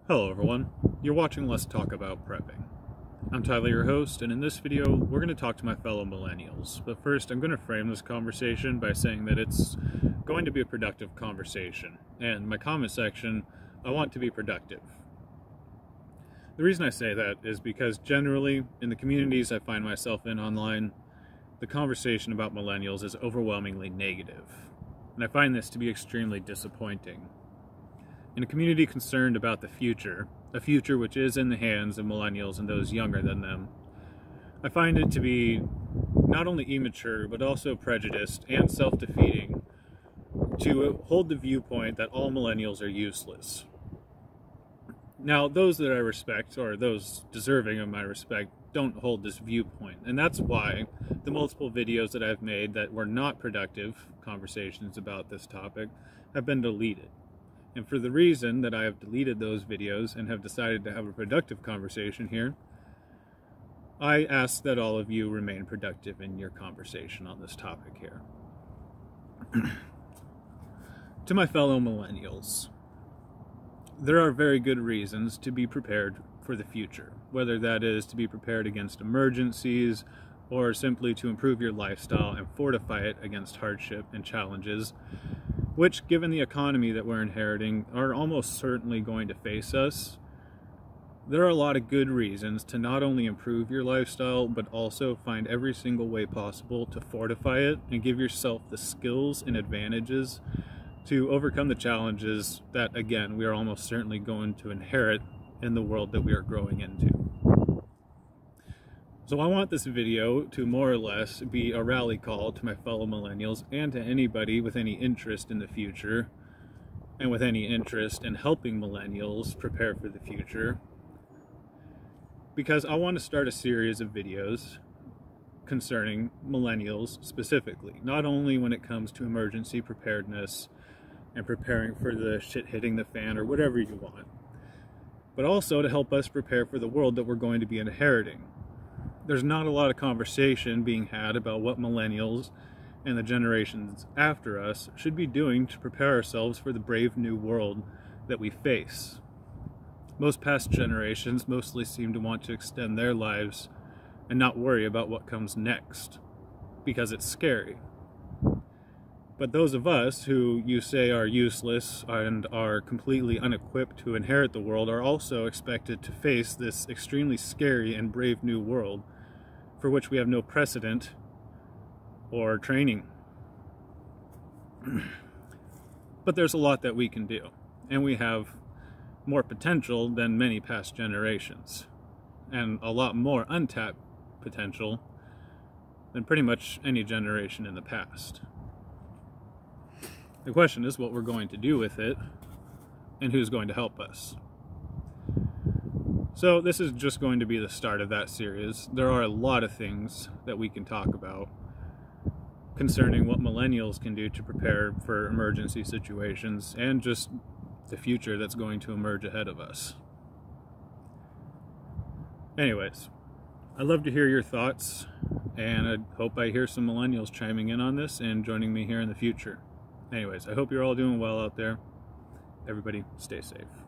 Hello everyone, you're watching Let's Talk About Prepping. I'm Tyler, your host, and in this video we're going to talk to my fellow millennials. But first I'm going to frame this conversation by saying that it's going to be a productive conversation, and my comment section, I want to be productive. The reason I say that is because generally in the communities I find myself in online, the conversation about millennials is overwhelmingly negative, and I find this to be extremely disappointing. In a community concerned about the future, a future which is in the hands of millennials and those younger than them, I find it to be not only immature, but also prejudiced and self-defeating to hold the viewpoint that all millennials are useless. Now, those that I respect, or those deserving of my respect, don't hold this viewpoint, and that's why the multiple videos that I've made that were not productive conversations about this topic have been deleted. And for the reason that I have deleted those videos and have decided to have a productive conversation here, I ask that all of you remain productive in your conversation on this topic here. To my fellow millennials, there are very good reasons to be prepared for the future, whether that is to be prepared against emergencies or simply to improve your lifestyle and fortify it against hardship and challenges, which, given the economy that we're inheriting, are almost certainly going to face us. There are a lot of good reasons to not only improve your lifestyle, but also find every single way possible to fortify it and give yourself the skills and advantages to overcome the challenges that, again, we are almost certainly going to inherit in the world that we are growing into. So I want this video to more or less be a rally call to my fellow millennials and to anybody with any interest in the future and with any interest in helping millennials prepare for the future, because I want to start a series of videos concerning millennials specifically, not only when it comes to emergency preparedness and preparing for the shit hitting the fan or whatever you want, but also to help us prepare for the world that we're going to be inheriting. There's not a lot of conversation being had about what millennials and the generations after us should be doing to prepare ourselves for the brave new world that we face. Most past generations mostly seem to want to extend their lives and not worry about what comes next, because it's scary. But those of us who you say are useless and are completely unequipped to inherit the world are also expected to face this extremely scary and brave new world for which we have no precedent or training. But there's a lot that we can do, and we have more potential than many past generations, and a lot more untapped potential than pretty much any generation in the past. The question is what we're going to do with it and who's going to help us. So this is just going to be the start of that series. There are a lot of things that we can talk about concerning what millennials can do to prepare for emergency situations and just the future that's going to emerge ahead of us. Anyways, I'd love to hear your thoughts, and I hope I hear some millennials chiming in on this and joining me here in the future. Anyways, I hope you're all doing well out there. Everybody, stay safe.